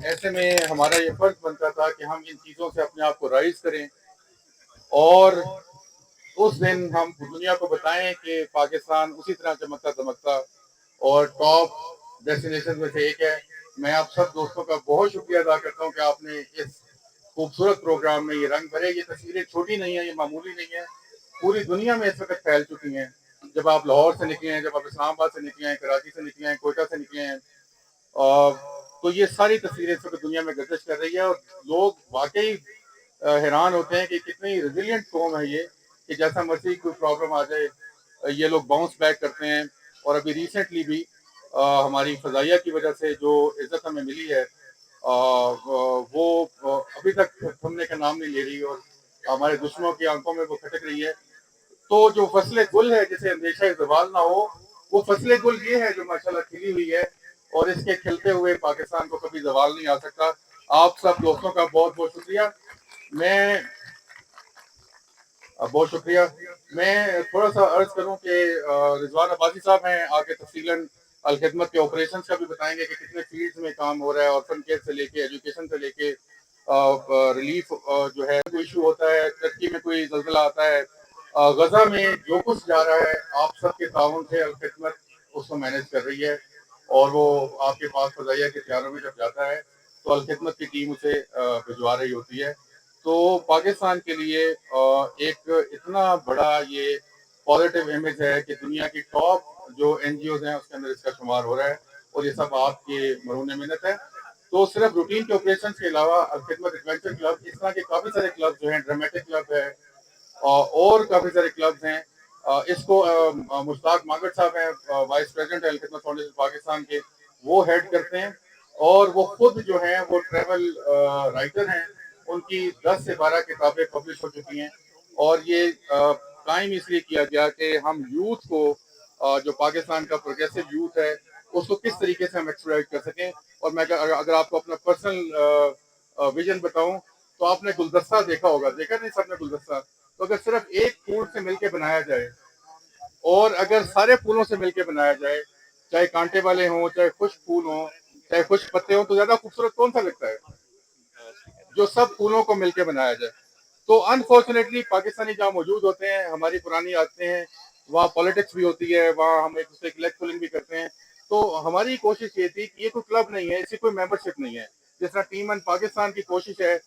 ऐसे में हमारा ये फर्ज बनता था कि हम इन चीज़ों से अपने आप को राइज करें और उस दिन हम दुनिया को बताएं कि पाकिस्तान उसी तरह चमकता दमकता और टॉप डेस्टिनेशन में से एक है। मैं आप सब दोस्तों का बहुत शुक्रिया अदा करता हूं कि आपने इस खूबसूरत प्रोग्राम में ये रंग भरे। ये तस्वीरें छोटी नहीं है, ये मामूली नहीं है, पूरी दुनिया में इस वक्त फैल चुकी हैं। जब आप लाहौर से निकले हैं, जब आप इस्लामाबाद से निकले हैं, कराची से निकले हैं, कोयटा से निकले हैं, तो ये सारी तस्वीरें इस वक्त दुनिया में गर्दिश कर रही है और लोग वाकई हैरान होते हैं कि कितनी रेजिलियंट कौम है ये, कि जैसा मर्जी कोई प्रॉब्लम आ जाए ये लोग बाउंस बैक करते हैं। और अभी रिसेंटली भी हमारी फजाइया की वजह से जो इज्जत हमें मिली है वो अभी तक थमने का नाम नहीं ले रही और हमारे दुश्मनों की आंखों में वो खटक रही है। तो जो फसले गुल है जिसे अंदेशा जवाल ना हो, वो फसले गुल ये है जो माशाल्लाह खिली हुई है और इसके खिलते हुए पाकिस्तान को कभी जवाल नहीं आ सकता। आप सब दोस्तों का बहुत बहुत शुक्रिया। मैं बहुत शुक्रिया। मैं थोड़ा सा अर्ज करूं कि रिजवान अब्बासी साहब हैं, आगे तफसीलन अलखिदमत के ऑपरेशन का भी बताएंगे कि कितने फील्ड्स में काम हो रहा है, ऑर्फन केयर से लेके एजुकेशन से लेके रिलीफ जो है कोई इशू होता है, टर्की में कोई जल्जला आता है, गजा में जो कुछ जा रहा है आप सबके ताउन से अलखिदमत उसको मैनेज कर रही है और वो आपके पास फजाइया के त्यारों में जब जाता है तो अलखिदमत की टीम उसे भिजवा रही होती है। तो पाकिस्तान के लिए एक इतना बड़ा ये पॉजिटिव इमेज है कि दुनिया की टॉप जो एनजीओ हैं उसके अंदर इसका शुमार हो रहा है और ये सब आपके मरून मिन्नत है। तो सिर्फ रूटीन के ऑपरेशन के अलावा खिदमत एडवेंचर क्लब, इस तरह के काफी सारे क्लब जो हैं, ड्रामेटिक क्लब है और काफी सारे क्लब्स हैं। इसको मुश्ताक मागट साहब हैं, वाइस प्रेसिडेंट है खिदमत फाउंडेशन पाकिस्तान के, वो हेड करते हैं और वो खुद जो हैं वो ट्रेवल राइटर हैं। उनकी 10 से 12 किताबें पब्लिश हो चुकी हैं और ये कायम इसलिए किया गया कि हम यूथ को जो पाकिस्तान का प्रोग्रेसिव यूथ है उसको किस तरीके से हम एक्सप्लॉइट कर सकें। और मैं अगर आपको अपना पर्सनल विजन बताऊं तो आपने गुलदस्ता देखा होगा, देखा नहीं सबने गुलदस्ता? तो अगर सिर्फ एक फूल से मिलकर बनाया जाए और अगर सारे फूलों से मिलकर बनाया जाए, चाहे कांटे वाले हों, चाहे खुश्क फूल हों, चाहे खुश्क पत्ते हों, तो ज्यादा खूबसूरत कौन सा लगता है? जो सब फूलों को मिलकर बनाया जाए। तो अनफॉर्चुनेटली पाकिस्तानी जहाँ मौजूद होते हैं, हमारी पुरानी आदतें हैं, वहाँ पॉलिटिक्स भी होती है, वहाँ हम एक दूसरे की लेग पुलिंग भी करते हैं। तो हमारी कोशिश ये थी कि ये कोई क्लब नहीं है, इसकी कोई मेंबरशिप नहीं है, जिस तरह टीम वन पाकिस्तान की कोशिश है।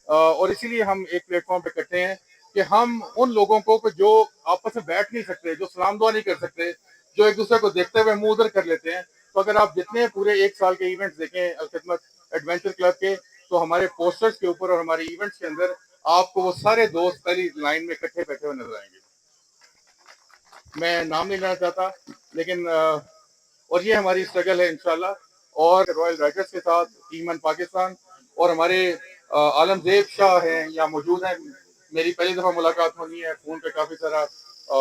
और इसीलिए हम एक प्लेटफॉर्म पे इकट्ठे हैं कि हम उन लोगों को जो आपस में बैठ नहीं सकते, जो सलाम दुआ नहीं कर सकते, जो एक दूसरे को देखते हुए मुंह उधर कर लेते हैं, तो अगर आप जितने पूरे एक साल के इवेंट्स देखें अलखिदमत एडवेंचर क्लब के, तो हमारे पोस्टर्स के ऊपर और हमारे इवेंट्स के अंदर आपको वो सारे दोस्त पहली लाइन में इकट्ठे बैठे हुए नजर आएंगे। मैं नाम नहीं लेना चाहता, लेकिन और ये हमारी स्ट्रगल है इंशाल्लाह। और रॉयल राइडर्स के साथ टीम वन पाकिस्तान और हमारे आलमजेब शाह हैं या मौजूद हैं, मेरी पहली दफा मुलाकात होनी है, फोन पे काफी सारा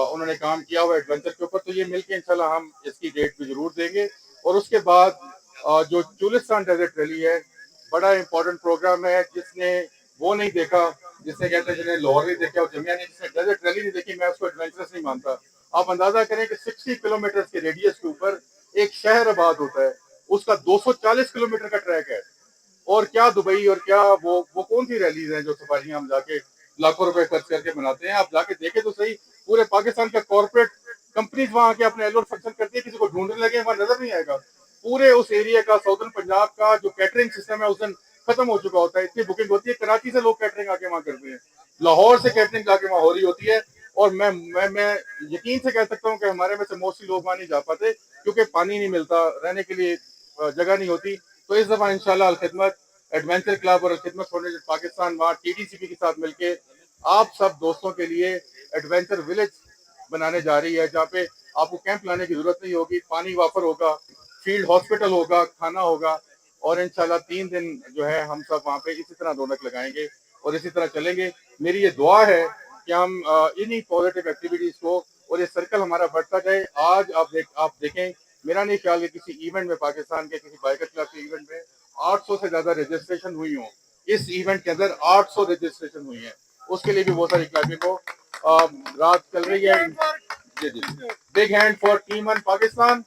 उन्होंने काम किया हुआ एडवेंचर के ऊपर, तो ये मिलके इंशाल्लाह हम इसकी डेट भी जरूर देंगे। और उसके बाद जो चुलिस्तान डेजर्ट रैली है, बड़ा इंपॉर्टेंट प्रोग्राम है। जिसने वो नहीं देखा, जिसने कहते हैं जिन्हें लाहौर नहीं देखा और जमिया ने जिसने डेजर्ट रैली नहीं देखी, मैं उसको एडवेंचरस नहीं मानता। आप अंदाजा करें कि 60 किलोमीटर के रेडियस के ऊपर एक शहर आबाद होता है, उसका 240 किलोमीटर का ट्रैक है। और क्या दुबई और क्या वो कौन सी रैलीज हैं जो सफारियां हम जाके लाखों रुपए खर्च करके बनाते हैं? आप जाके देखें तो सही, पूरे पाकिस्तान का कॉर्पोरेट कंपनीज वहां आके अपने एनुअल फंक्शन करती है, किसी को ढूंढने लगे वहां नजर नहीं आएगा। पूरे उस एरिया का, साउथर्न पंजाब का जो कैटरिंग सिस्टम है उस दिन खत्म हो चुका होता है, इतनी बुकिंग होती है। कराची से लोग कैटरिंग आके वहां करते हैं, लाहौर से कैटरिंग आके वहां हो रही होती है। और मैं यकीन से कह सकता हूँ कि हमारे में से मोस्टली लोग वहां नहीं जा पाते क्योंकि पानी नहीं मिलता, रहने के लिए जगह नहीं होती। तो इस दफा इंशाल्लाह अलखिदमत एडवेंचर क्लब और खिदमत फाउंडेशन पाकिस्तान वहाँ टीटीसीपी के साथ मिलके आप सब दोस्तों के लिए एडवेंचर विलेज बनाने जा रही है, जहाँ पे आपको कैंप लाने की जरूरत नहीं होगी, पानी वाफर होगा, फील्ड हॉस्पिटल होगा, खाना होगा। और इंशाल्लाह 3 दिन जो है हम सब वहाँ पे इसी तरह रौनक लगाएंगे और इसी तरह चलेंगे। मेरी ये दुआ है कि हम इन्हीं पॉजिटिव एक्टिविटीज को और ये सर्कल हमारा बढ़ता जाए। आज आप देखें, मेरा नहीं ख्याल कि किसी इवेंट में, पाकिस्तान के किसी बाइकर क्लब के इवेंट में 800 से ज्यादा रजिस्ट्रेशन हुई हो। इस इवेंट के अंदर 800 रजिस्ट्रेशन हुई है, उसके लिए भी बहुत सारी क्लबिंग को रात चल रही है। जी जी, big hand for team one Pakistan,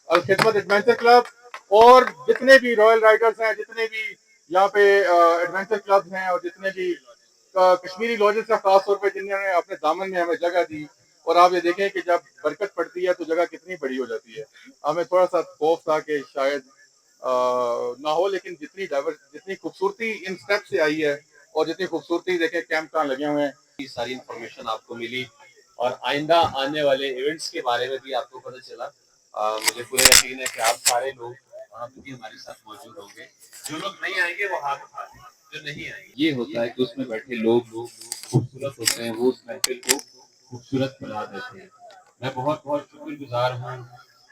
Al Khidmat adventure club और जितने भी रॉयल राइडर्स हैं, जितने भी यहाँ पे एडवेंचर क्लब्स हैं और जितने भी कश्मीरी लॉजेस का खास तौर पे जिन्होंने अपने दामन में हमें जगह दी। और आप ये देखें कि जब बरकत पड़ती है तो जगह कितनी बड़ी हो जाती है। हमें थोड़ा सा खौफ था कि शायद ना हो, लेकिन जितनी खूबसूरती इन स्टेप से आई है और जितनी खूबसूरती देखें कैंप कहाँ लगे हुए हैं। ये सारी इंफॉर्मेशन आपको मिली और आइंदा आने वाले इवेंट्स के बारे में भी आपको पता चला। मुझे पूरा यकीन है कि आप सारे लोग वहाँ पे भी हमारे साथ मौजूद होंगे। जो लोग नहीं आएंगे वो हाथ उठा दें, जो नहीं आएंगे। ये होता है कि उसमें बैठे लोग खूबसूरत होते हैं, वो उस महफिल को खूबसूरत बना देते हैं। मैं बहुत बहुत शुक्रगुजार हूँ।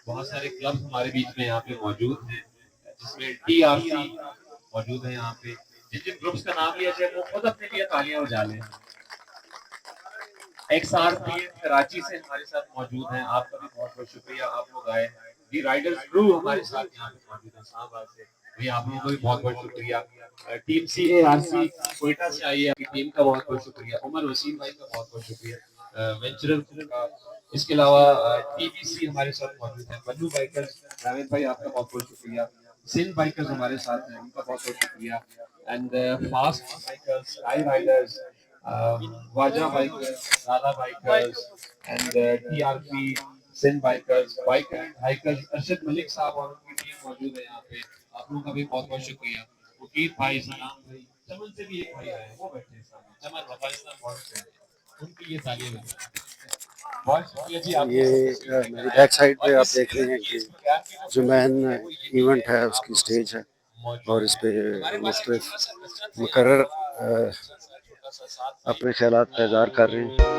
बहुत सारे क्लब हमारे बीच में यहाँ पे मौजूद हैं, जिसमें TRC मौजूद है यहाँ पे। जिन जिन ग्रुप्स का नाम लिया जाए वो खुद अपने लिए तालियां बजा लें। XRP कराची से हमारे साथ मौजूद हैं, आपका भी बहुत बहुत शुक्रिया, आप लोग आए। दी राइडर्स क्रू हमारे साथ यहाँ पे मौजूद है शाहबाद से, भैया आप लोगों का भी बहुत बहुत शुक्रिया। टीम CARC कोयटा से आई है, आपकी टीम का बहुत बहुत शुक्रिया। उमर वसीम भाई का बहुत बहुत शुक्रिया वेंचरल का। इसके अलावा TBC हमारे साथ मौजूद है, बल्लू बाइकर्स जावेद भाई आपका बहुत बहुत शुक्रिया। सिंध बाइकर्स हमारे साथ हैं, उनका बहुत बहुत शुक्रिया। And fast bikers, sky Riders, Vaja Bikers, Nala Bikers, and TRP, Sin Bikers, Biker and Hikers, Arshad Malik साहब और उनकी टीम मौजूद है यहाँ पे। आप लोगों का भी बहुत बहुत शुक्रिया। मुकीर भाई, सलाम भाई, चमन से भी एक भाई आए, वो बैठे हैं सामने, चमन अफगानिस्तान बॉर्डर से आए, उनके लिए तालियां बजाएं। बहुत शुक्रिया जी, आप ये मेरी बैक साइड पे आप देख रहे हैं कि जो मेन इवेंट है उसकी स्टेज है और इस पे मुख्तलिफ मुकर्रर अपने ख्यालात का इज़हार कर रहे हैं।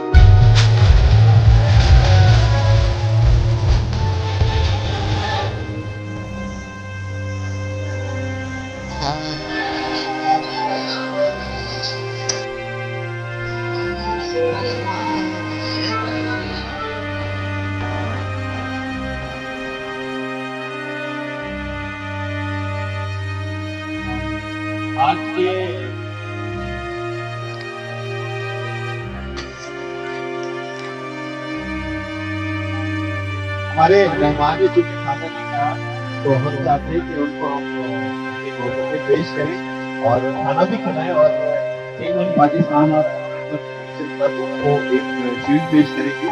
आज के हमारे मेहमान ने चूंकि खाना नहीं खाया, तो हम चाहते हैं कि उनको हम एक मौके पे पेश करें और खाना भी खिलाएं और टीम पाकिस्तान और को एक शील्ड पेश करेंगे।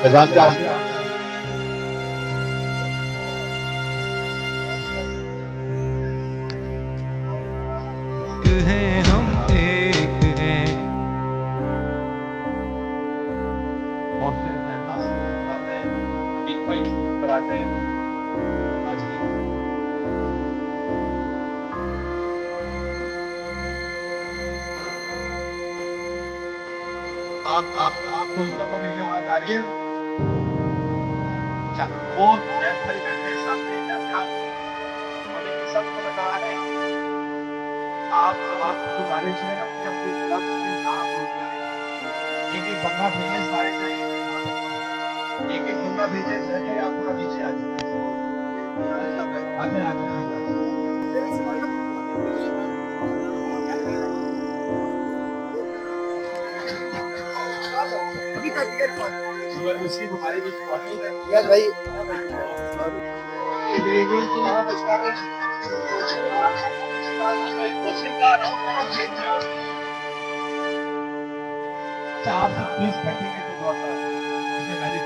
फैजान का हैं हम एक हैं आपको मेरी आवाज आ रही है? अच्छा, वो बैठे सामने सबको बता रहे हैं। आप गुजारिश है अपने अपने क्लब के नाम बोल रहे एक एक बंदा भेजे, सारे एक एक बंदा भेजे, सही आप थोड़ा नीचे आ जाए। उसकी हमारे बीच मौजूद है भाई। आप प्लीज बैठेंगे तो बहुत इसे मैंने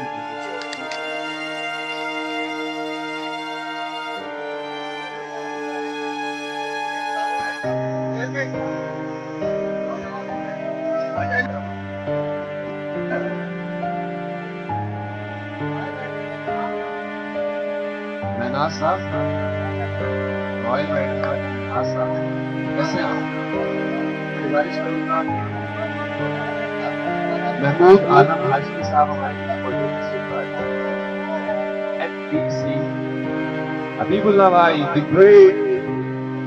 मैनाज साहब, रॉयल मैनाज साहब, कैसे आप? गुजारिश करूंगा महमूद आलम हाशमी साहब हमारे बीच मौजूद हैं। FPC हबीबुल्लाह भाई, द ग्रेट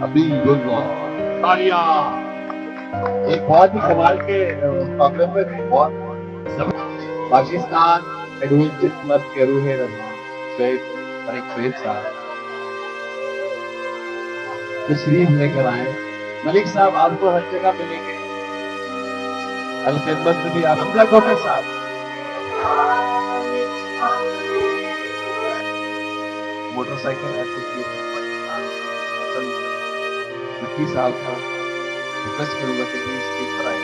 हबीबुल्लाह, तालियां। एक बहुत ही कमाल के मुकाबले में बहुत पाकिस्तान एडवेंचर क्लब के रूहे रमान सैयद तारिक सैयद साहब तशरीफ लेकर आए। मलिक साहब आपको हर जगह मिलेंगे, अलखिदमत में भी आप हमजा गोफर साहब, course I can appreciate how much Hasan Naqvi साहब का रिक्वेस्ट करूंगा कि प्लीज स्टेज पर आए।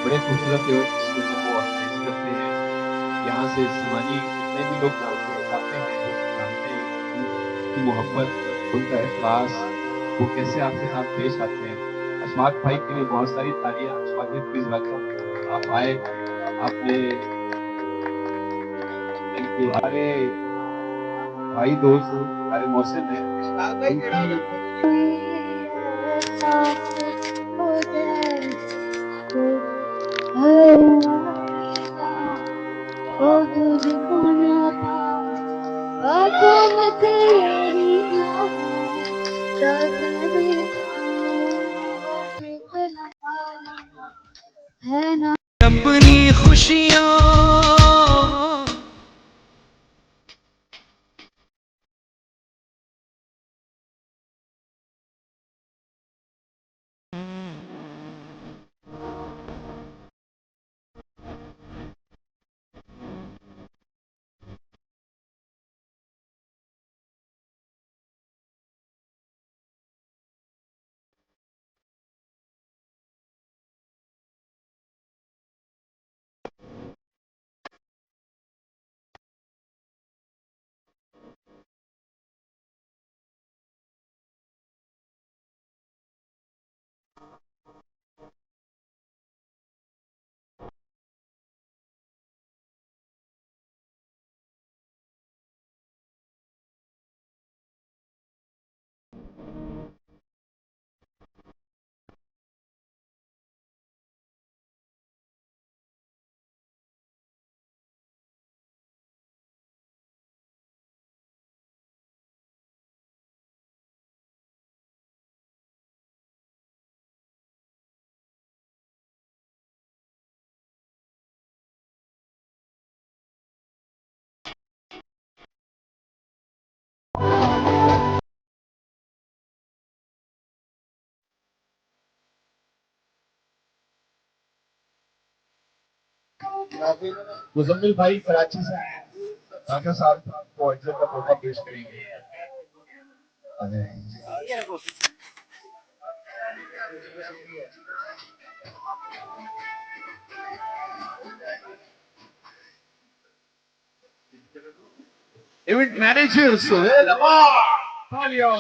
बड़े खूबसूरत लिरिक्स जो है वो पेश करते हैं। यहाँ से सिवानी जितने भी लोग जाते हैं वो जानते हैं कि उनकी मोहब्बत, उनका इखलास, वो कैसे आपके साथ पेश आते हैं। अशफाक भाई के लिए बहुत सारी तालियां। अशफाक भाई प्लीज वेलकम, आप आए, आपने थैंक यू। हमारे भाई दोस्त हमारे मोहसिन है, अपनी खुशियों मुजम्मिल भाई कराची से आए हैं, डॉक्टर साहब को इज्जत का तोहफा पेश करेंगे। इवेंट मैनेजर सुहेल अमान, तालियां।